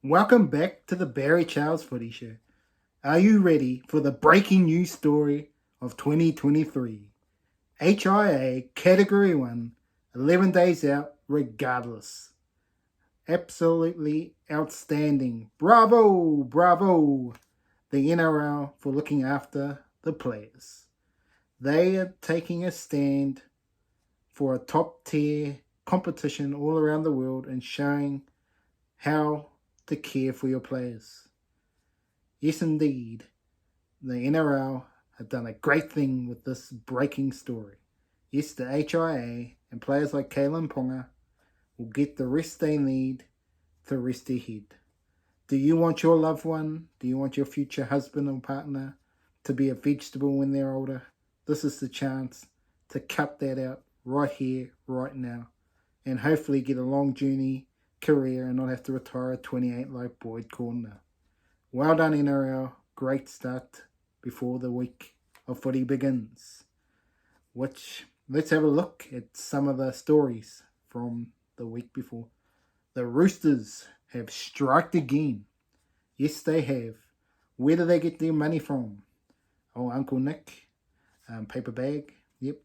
Welcome back to the Barry Charles Footy Show. Are you ready for the breaking news story of 2023? HIA Category 1, 11 days out regardless. Absolutely outstanding. Bravo, bravo, the NRL for looking after the players. They are taking a stand for a top tier competition all around the world and showing how to care for your players. Yes, indeed, the NRL have done a great thing with this breaking story. Yes, the HIA and players like Kalen Ponga will get the rest they need to rest their head. Do you want your loved one, do you want your future husband or partner to be a vegetable when they're older? This is the chance to cut that out right here, right now, and hopefully get a long journey career and not have to retire at 28 like Boyd Corner. Well done, NRL. Great start before the week of footy begins. Let's have a look at some of the stories from the week before. The Roosters have striked again. Yes, they have. Where do they get their money from? Oh, Uncle Nick. Paper bag. Yep.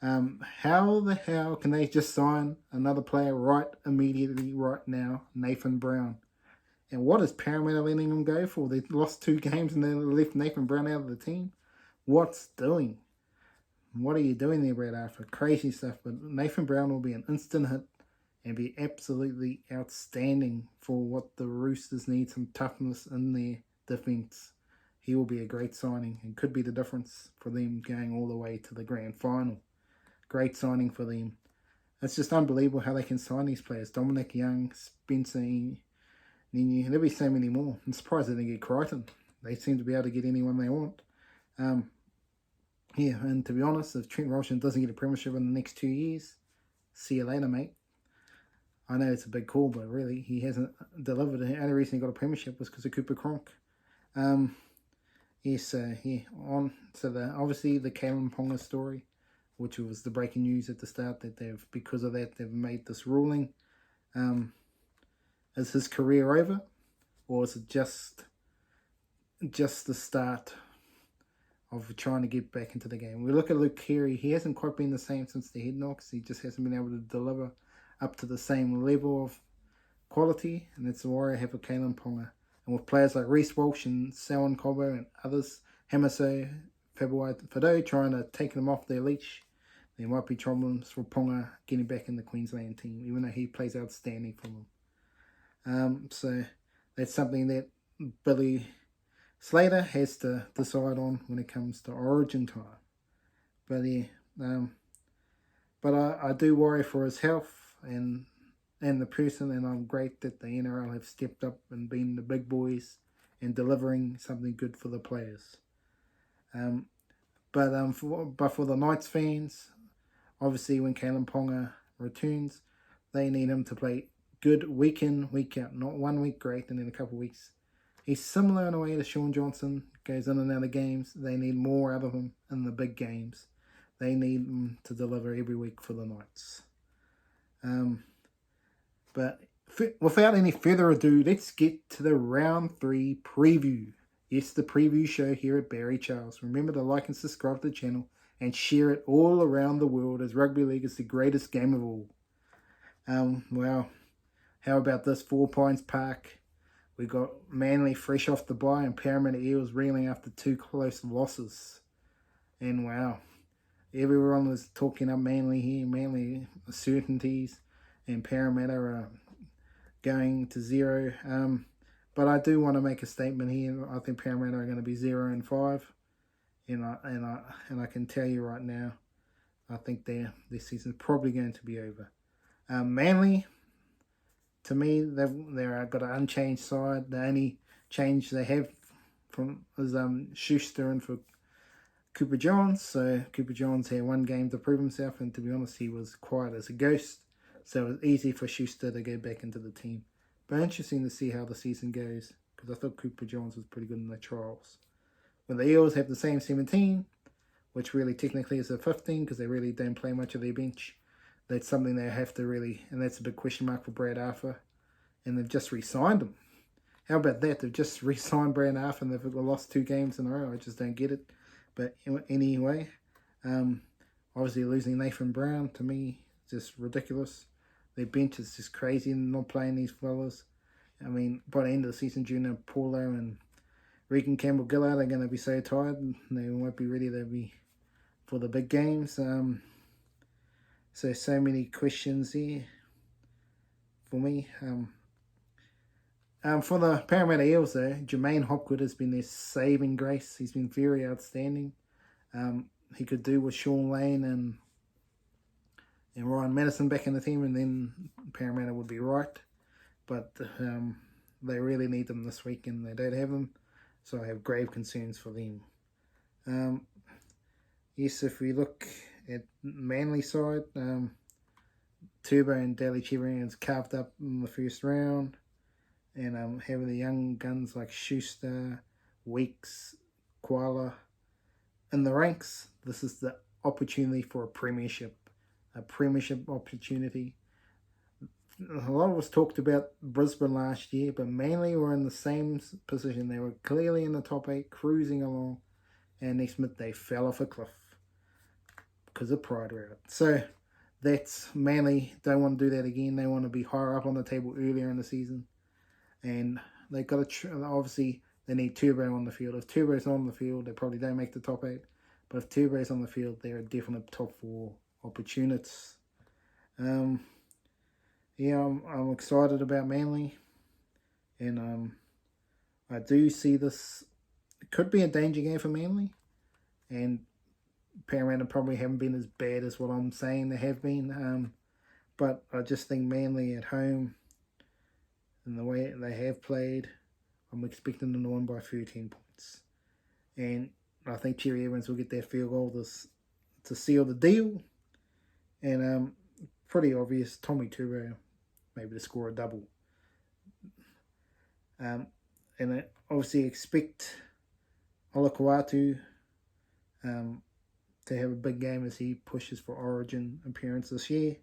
How the hell can they just sign another player right immediately, right now? Nathan Brown. And what is Parramatta letting them go for? They lost 2 games and they left Nathan Brown out of the team. What's doing? What are you doing there, Brad Arthur? Crazy stuff. But Nathan Brown will be an instant hit and be absolutely outstanding for what the Roosters need, some toughness in their defence. He will be a great signing and could be the difference for them going all the way to the grand final. Great signing for them. It's just unbelievable how they can sign these players. Dominic Young, Spencer, there'll be so many more. I'm surprised they didn't get Crichton. They seem to be able to get anyone they want. And to be honest, if Trent Roshan doesn't get a premiership in the next 2 years, see you later, mate. I know it's a big call, but really, he hasn't delivered. The only reason he got a premiership was because of Cooper Cronk. On to obviously the Kalen Ponga story, which was the breaking news at the start that because of that they've made this ruling. Is his career over, or is it just the start of trying to get back into the game? We look at Luke Keary. He hasn't quite been the same since the head knocks. He just hasn't been able to deliver up to the same level of quality, and that's the worry I have with Kalen Ponga. And with players like Reece Walsh and Selwyn Cobbo and others, Hamaso, Fado trying to take them off their leash, there might be problems for Ponga getting back in the Queensland team, even though he plays outstanding for them. So that's something that Billy Slater has to decide on when it comes to Origin time. But I do worry for his health and the person, and I'm great that the NRL have stepped up and been the big boys and delivering something good for the players. But for the Knights fans, obviously when Kalen Ponga returns, they need him to play good week in, week out. Not 1 week great and then a couple of weeks. He's similar in a way to Sean Johnson. Goes in and out of games. They need more out of him in the big games. They need him to deliver every week for the Knights. But without any further ado, let's get to the round 3 preview. Yes, the preview show here at Barry Charles. Remember to like and subscribe to the channel and share it all around the world, as rugby league is the greatest game of all. Well, how about this? 4 Pines Park. We got Manly fresh off the bye and Parramatta Eels reeling after 2 close losses. And wow, everyone was talking up Manly here. Manly certainties, and Parramatta are going to 0. But I do want to make a statement here. I think Parramatta are going to be 0-5, and I can tell you right now, I think their season's probably going to be over. Manly, to me, they've got an unchanged side. The only change they have is Schuster and for Cooper Johns. So Cooper Johns had 1 game to prove himself, and to be honest, he was quiet as a ghost. So it was easy for Schuster to go back into the team. But interesting to see how the season goes, because I thought Cooper Johns was pretty good in the trials. When the Eels have the same 17, which really technically is a 15, because they really don't play much of their bench. That's something they have to really, and that's a big question mark for Brad Arthur. And they've just re-signed him. How about that? They've just re-signed Brandon Arthur and they've lost 2 games in a row. I just don't get it. But anyway, obviously losing Nathan Brown, to me, just ridiculous. Their bench is just crazy and not playing these fellas. I mean, by the end of the season, Junior Paulo and Regan Campbell-Gillard are going to be so tired and they won't be ready to be for the big games. So many questions here for me. For the Parramatta Eels, though, Jermaine Hopgood has been their saving grace. He's been very outstanding. He could do with Sean Lane and Ryan Madison back in the team, and then Parramatta would be right. But they really need them this week, and they don't have them, so I have grave concerns for them. Yes, if we look at Manly side, Turbo and Daly Cherry carved up in the first round, and having the young guns like Schuster, Weeks, Koala in the ranks. This is the opportunity for a premiership opportunity. A lot was talked about Brisbane last year, but Manly were in the same position. They were clearly in the top 8, cruising along, and next minute they fell off a cliff because of pride route. So that's Manly. Don't want to do that again. They want to be higher up on the table earlier in the season, and they got to obviously they need Turbo on the field. If Turbo's not on the field, they probably don't make the top 8. But if Turbo's on the field, they're a definite top 4 opportunists. Yeah, I'm excited about Manly, and I do see this. It could be a danger game for Manly, and Parramatta probably haven't been as bad as what I'm saying they have been. But I just think Manly at home, and the way they have played, I'm expecting them to win by 13 points, and I think Cherry Evans will get that field goal to seal the deal, and pretty obvious Tommy Turbo maybe to score a double. And I obviously expect Olakau'atu to have a big game as he pushes for Origin appearance this year.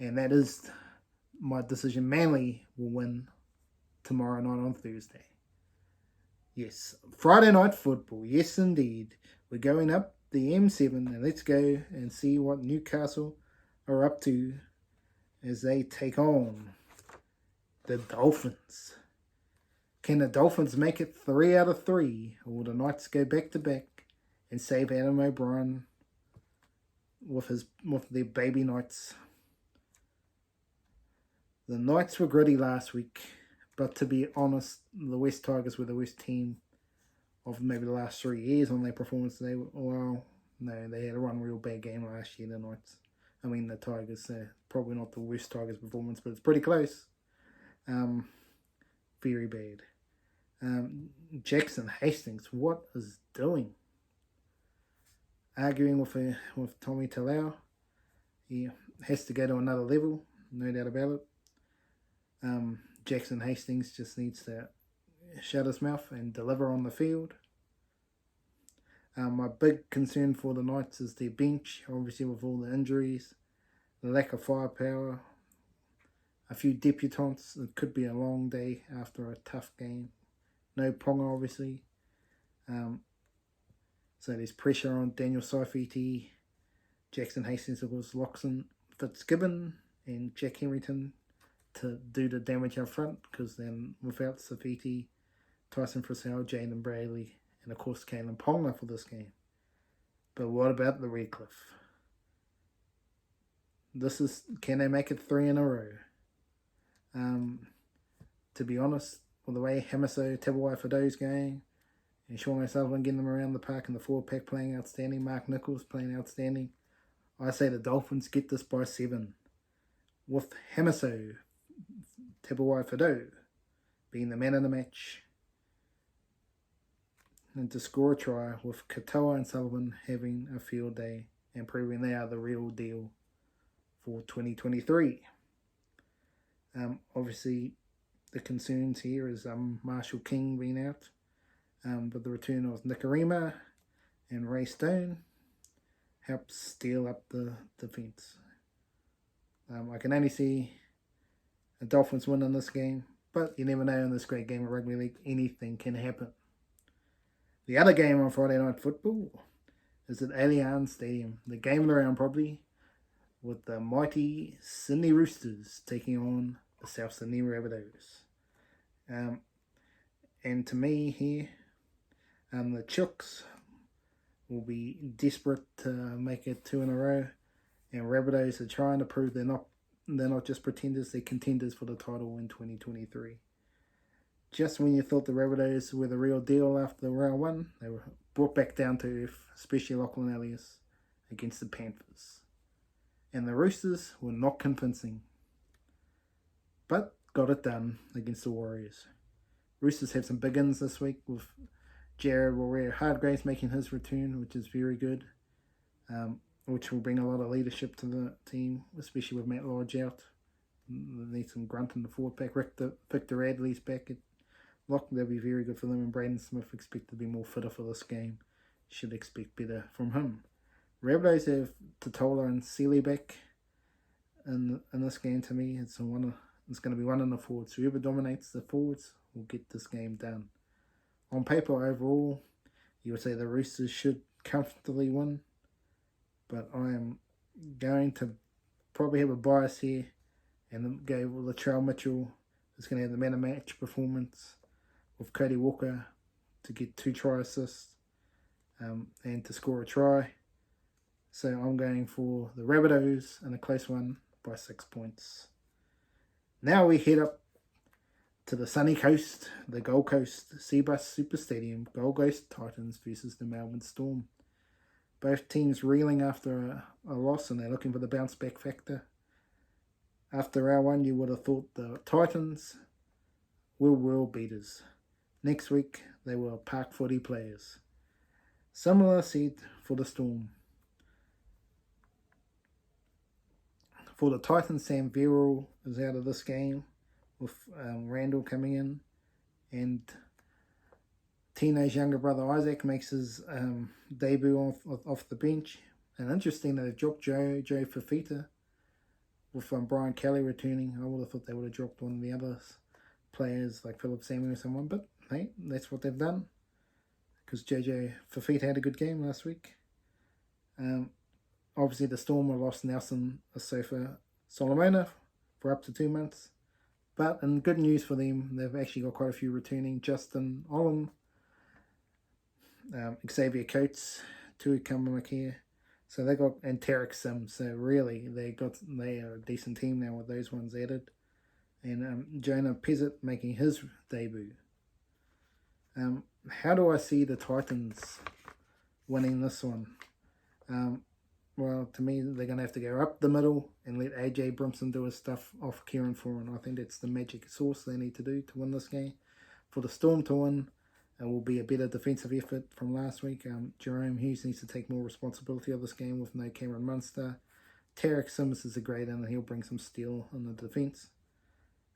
And that is my decision. Manly will win tomorrow night on Thursday. Yes, Friday night football. Yes, indeed. We're going up the M7, and let's go and see what Newcastle are up to as they take on the Dolphins. Can the Dolphins make it 3 out of 3, or will the Knights go back to back and save Adam O'Brien with their baby Knights? The Knights were gritty last week, but to be honest, the West Tigers were the worst team of maybe the last 3 years on their performance. They had a one real bad game last year, the Knights. I mean, the Tigers, probably not the worst Tigers performance, but it's pretty close. Very bad. Jackson Hastings, what is doing? Arguing with Tommy Talau. He has to go to another level, no doubt about it. Jackson Hastings just needs to shut his mouth and deliver on the field. My big concern for the Knights is their bench, obviously with all the injuries, the lack of firepower, a few debutants. It could be a long day after a tough game. No Ponga, obviously. So there's pressure on Daniel Saifiti, Jackson Hastings, of course, Loxon, Fitzgibbon, and Jack Henrington to do the damage up front, because then without Saifiti, Tyson Frisell, Jaden Bradley, and of course Kalen Ponga for this game. But what about the Redcliffe? Can they make it 3 in a row? To be honest, with the way Hamiso Tabuai Fido's going, and Sean O'Sullivan getting them around the park, and the 4-pack playing outstanding, Mark Nichols playing outstanding, I say the Dolphins get this by 7. With Hamiso Tabuai Fido being the man of the match, and to score a try, with Katoa and Sullivan having a field day and proving they are the real deal for 2023. Obviously, the concerns here is Marshall King being out, but the return of Nikarima and Ray Stone helps steal up the defence. I can only see the Dolphins winning this game, But you never know in this great game of rugby league, anything can happen. The other game on Friday Night Football is at Allianz Stadium. The game of the round probably, with the mighty Sydney Roosters taking on the South Sydney Rabbitohs. And to me here, the Chooks will be desperate to make it 2 in a row, and Rabbitohs are trying to prove they're not just pretenders, they're contenders for the title in 2023. Just when you thought the Rabbitohs were the real deal after round 1, they were brought back down to earth, especially Lachlan Ellis against the Panthers. And the Roosters were not convincing, but got it done against the Warriors. Roosters have some big ins this week with Jared Warrior-Hargraves making his return, which is very good, which will bring a lot of leadership to the team, especially with Matt Lodge out. They need some grunt in the forward pack. Victor Radley's back at lock. That'll be very good for them, and Braden Smith expected to be more fitter for this game. Should expect better from him. Rabbitohs have Totola and Sealy back in this game. To me, it's going to be one in the forwards. Whoever dominates the forwards will get this game done. On paper, overall, you would say the Roosters should comfortably win, but I am going to probably have a bias here and go with Latrell Mitchell. Is going to have the man of match performance with Cody Walker to get 2 try assists and to score a try. So I'm going for the Rabbitohs in a close one by 6 points. Now we head up to the sunny coast, the Gold Coast Seabus Super Stadium, Gold Coast Titans versus the Melbourne Storm. Both teams reeling after a loss, and they're looking for the bounce back factor. After round 1, you would have thought the Titans were world beaters. Next week, they were park footy players. Similar said for the Storm. For the Titans, Sam Verrill is out of this game with Randall coming in, and teenage younger brother Isaac makes his debut off the bench. And interesting that they've dropped Joe Fafita with Brian Kelly returning. I would have thought they would have dropped one of the other players like Philip Samuel or someone, but hey, that's what they've done because JJ Fafita had a good game last week. Obviously, the Storm have lost Nelson Asofa Solomona for up to 2 months. But in good news for them, they've actually got quite a few returning. Justin Olam, Xavier Coates, Tui Kamamakia. So they got, and Tarek Sims. So really, they are a decent team now with those ones added. And Jonah Pezzett making his debut. How do I see the Titans winning this one? Well, to me, they're going to have to go up the middle and let AJ Brimson do his stuff off Kieran Foran. I think that's the magic sauce they need to do to win this game. For the Storm to win, it will be a better defensive effort from last week. Jerome Hughes needs to take more responsibility of this game with no Cameron Munster. Tarek Sims is a great and he'll bring some steel in the defence.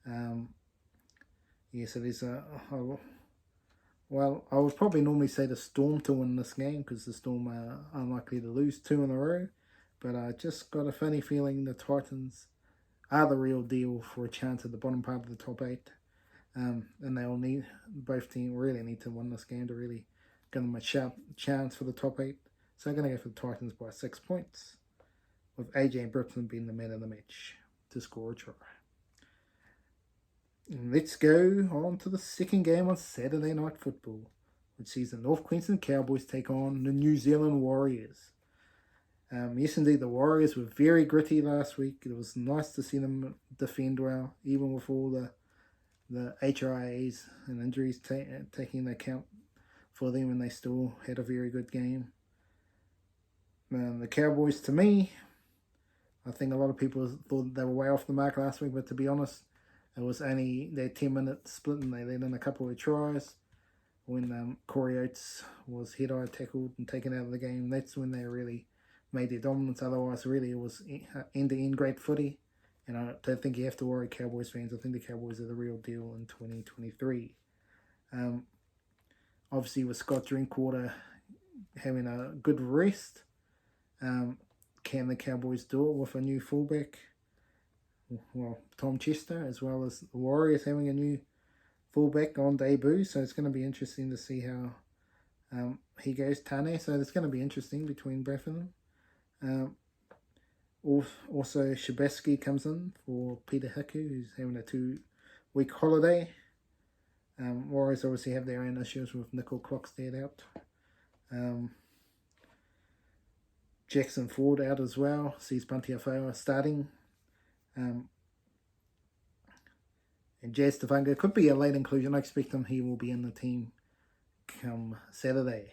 So there's well, I would probably normally say the Storm to win this game because the Storm are unlikely to lose 2 in a row. But I just got a funny feeling the Titans are the real deal for a chance at the bottom part of the top 8. And they'll both teams really need to win this game to really give them a sharp chance for the top 8. So I'm going to go for the Titans by 6 points, with AJ Brimson being the man of the match to score a try. Let's go on to the second game on Saturday Night Football, which sees the North Queensland Cowboys take on the New Zealand Warriors. Yes, indeed, the Warriors were very gritty last week. It was nice to see them defend well, even with all the HIAs and injuries taking into account for them, and they still had a very good game. The Cowboys, to me, I think a lot of people thought they were way off the mark last week, but to be honest, it was only their 10-minute split and they let in a couple of tries. When Corey Oates was head-eye tackled and taken out of the game, that's when they really made their dominance. Otherwise, really, it was end-to-end great footy. And I don't think you have to worry, Cowboys fans. I think the Cowboys are the real deal in 2023. Obviously, with Scott Drinkwater having a good rest, can the Cowboys do it with a new fullback? well, Tom Chester, as well as the Warriors having a new fullback on debut. So it's going to be interesting to see how he goes, Tane. So it's going to be interesting between both of them. Also, Shabeski comes in for Peter Hiku, who's having a 2-week holiday. Warriors obviously have their own issues with Nickel Clockstead out. Jackson Ford out as well. Sees Buntiafoa starting. And Jazz Tavanga could be a late inclusion. I expect him. He will be in the team come Saturday.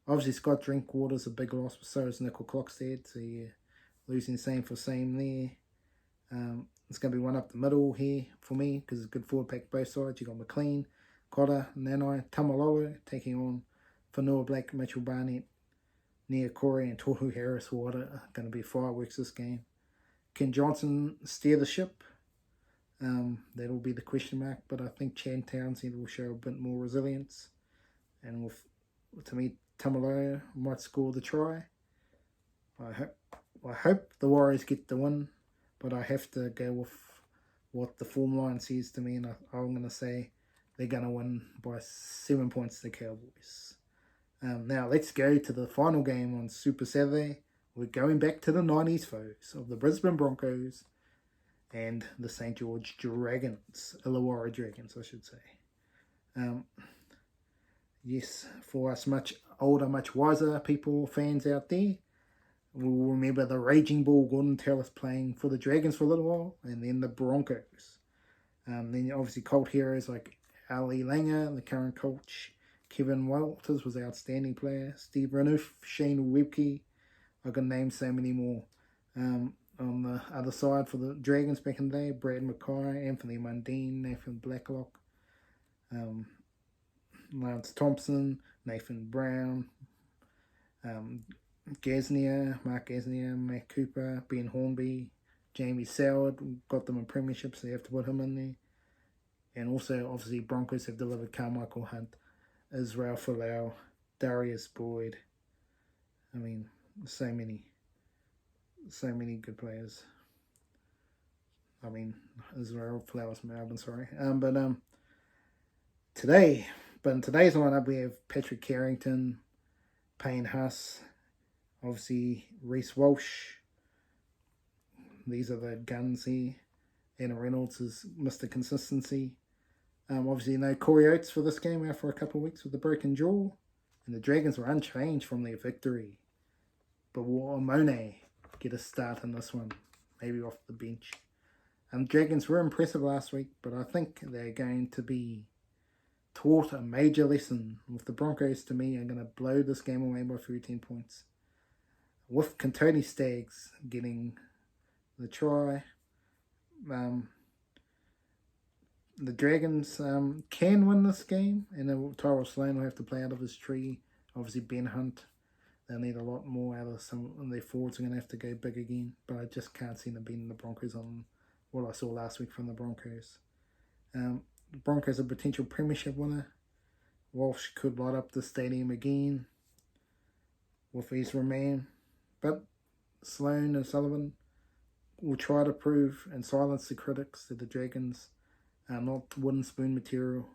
Obviously, Scott Drinkwater's a big loss, but so is Nickel Clockstead. So, yeah, losing same for same there. It's going to be one up the middle here for me because it's a good forward pack both sides. You got McLean, Cotter, Nanai, Tamalolo taking on Whanua Black, Mitchell Barnett, Nia Corey, and Tohu Harris Water. Going to be fireworks this game. Can Johnson steer the ship? That'll be the question mark, but I think Chad Townsend will show a bit more resilience. And to me, Tamalolo might score the try. I hope the Warriors get the win, but I have to go with what the form line says to me, and I'm going to say they're going to win by 7 points to the Cowboys. Now, let's go to the final game on Super Saturday. We're going back to the 90s foes of the Brisbane Broncos and the St. George Dragons, Illawarra Dragons, I should say. Yes, for us much older, much wiser people, fans out there, we'll remember the Raging Bull Gordon Tallis playing for the Dragons for a little while, and then the Broncos. Then obviously cult heroes like Ali Langer, the current coach. Kevin Walters was an outstanding player. Steve Renouf, Shane Webke. I can name so many more. On the other side for the Dragons back in the day, Brad Mackay, Anthony Mundine, Nathan Blacklock, Lance Thompson, Nathan Brown, Gasnier, Mark Gasnier, Matt Cooper, Ben Hornby, Jamie Soward. Got them in premierships, so you have to put him in there. And also, obviously, Broncos have delivered Carmichael Hunt, Israel Folau, Darius Boyd. I mean, so many good players. I mean, Israel Flowers Melbourne, sorry. In today's lineup, we have Patrick Carrington, Payne Huss, obviously Reece Walsh. These are the guns here. Anna Reynolds is Mr. Consistency. Obviously, no Corey Oates for this game out for a couple of weeks with a broken jaw. And the Dragons were unchanged from their victory. But will Amone get a start in this one? Maybe off the bench. Dragons were impressive last week, but I think they're going to be taught a major lesson. With the Broncos, to me, are going to blow this game away by 13 points. With Kantoni Staggs getting the try, the Dragons can win this game, and Tyrell Sloan will have to play out of his tree. Obviously, Ben Hunt, they'll need a lot more out of some of their forwards. Are going to have to go big again, but I just can't see them beating the Broncos on what I saw last week from the Broncos. The Broncos are a potential premiership winner. Walsh could light up the stadium again with Ezra Mann, but Sloan and Sullivan will try to prove and silence the critics that the Dragons are not wooden spoon material.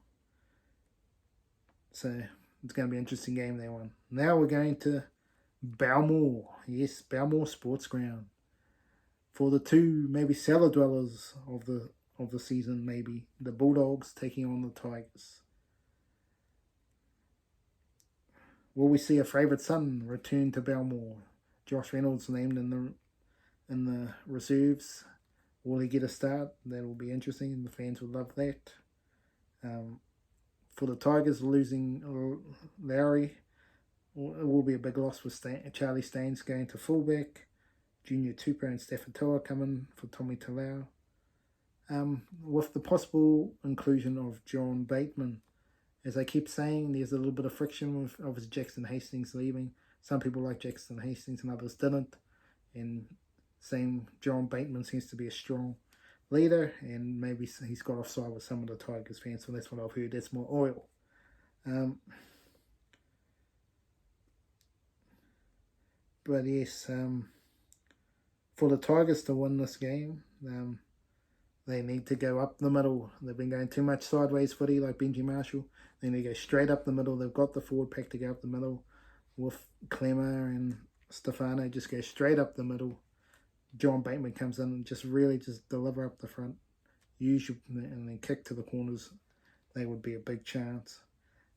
So it's going to be an interesting game, that one. Now we're going to Balmore. Yes, Balmore Sports Ground. For the two maybe cellar dwellers of the season, maybe the Bulldogs taking on the Tigers. Will we see a favourite son return to Balmore? Josh Reynolds named in the reserves. Will he get a start? That will be interesting. The fans would love that. For the Tigers, losing Lowry, it will be a big loss with Charlie Staines going to fullback. Junior Tupou and Stafford Toa coming for Tommy Talau. With the possible inclusion of John Bateman. As I keep saying, there's a little bit of friction with obviously Jackson Hastings leaving. Some people like Jackson Hastings and others didn't. And same, John Bateman seems to be a strong leader, and maybe he's got offside with some of the Tigers fans, so that's what I've heard. That's more oil. But yes, For the Tigers to win this game, they need to go up the middle. They've been going too much sideways footy like Benji Marshall. They need to go straight up the middle. They've got the forward pack to go up the middle with Clemmer and Stefano. Just go straight up the middle. John Bateman comes in and just deliver up the front. Use your, and then kick to the corners. They would be a big chance.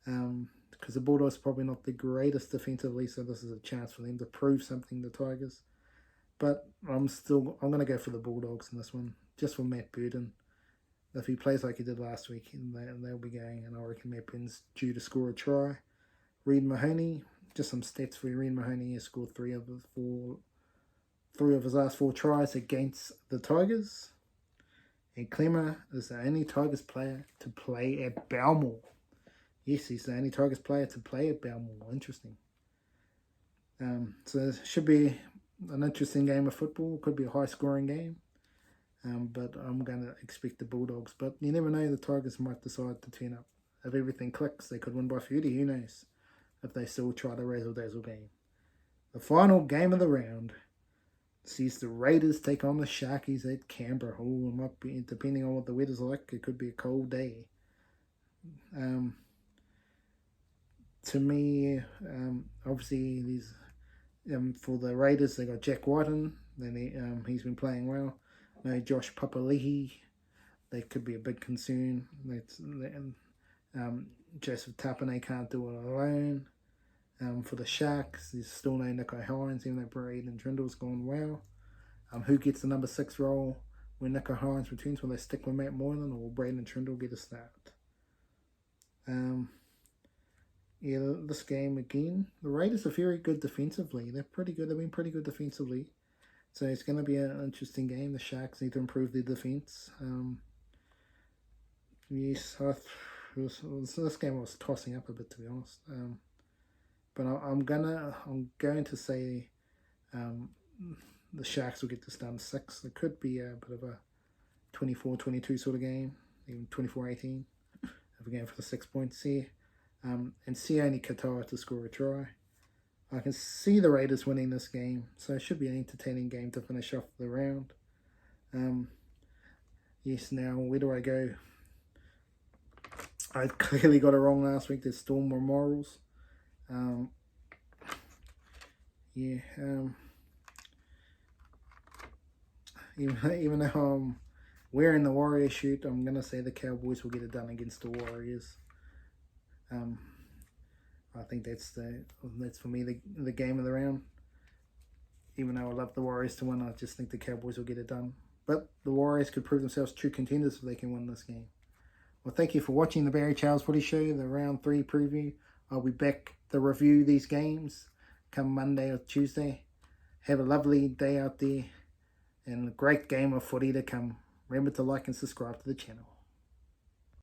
Because the Bulldogs are probably not the greatest defensively, so this is a chance for them to prove something to Tigers. But I'm going to go for the Bulldogs in this one, just for Matt Burton. If he plays like he did last week, they'll be going, and I reckon Matt Burton's due to score a try. Reid Mahoney, just some stats for you. Reid Mahoney has scored three of his last 4 tries against the Tigers. And Clemmer is the only Tigers player to play at Balmore. Yes, he's the only Tigers player to play at Balmore. Interesting. So it should be an interesting game of football. Could be a high-scoring game. But I'm going to expect the Bulldogs. But you never know, the Tigers might decide to turn up. If everything clicks, they could win by 30. Who knows? If they still try the razzle-dazzle game. The final game of the round sees the Raiders take on the Sharkies at Canberra. Oh, it might be, depending on what the weather's like, it could be a cold day. To me, obviously, these for the Raiders, they got Jack Whiten. Then he's been playing well. No Josh Papali'i. They could be a big concern. Joseph Tapine can't do it alone. For the Sharks, there's still no Nico Hines, even though Braden Trindle's gone well. Who gets the number 6 role when Nico Hines returns? Will they stick with Matt Moylan, or will Braden Trindle get a start? Yeah, this game again, the Raiders are very good defensively. They're pretty good. They've been pretty good defensively. So it's going to be an interesting game. The Sharks need to improve their defense. Yes, this game I was tossing up a bit, to be honest. But I'm going to say the Sharks will get this done 6. It could be a bit of a 24-22 sort of game, even 24-18. If we're going for the 6 points here. And Sione Katoa to score a try. I can see the Raiders winning this game, so it should be an entertaining game to finish off the round. Yes, now where do I go? I clearly got it wrong last week. There's Storm or Morals. Even though I'm wearing the Warriors shirt, I'm going to say the Cowboys will get it done against the Warriors. I think that's for me the game of the round. Even though I love the Warriors to win, I just think the Cowboys will get it done. But the Warriors could prove themselves true contenders if they can win this game. Well, thank you for watching the Barry Charles Footy Show, the round 3 preview. I'll be back to review these games come Monday or Tuesday. Have a lovely day out there and a great game of footy to come. Remember to like and subscribe to the channel.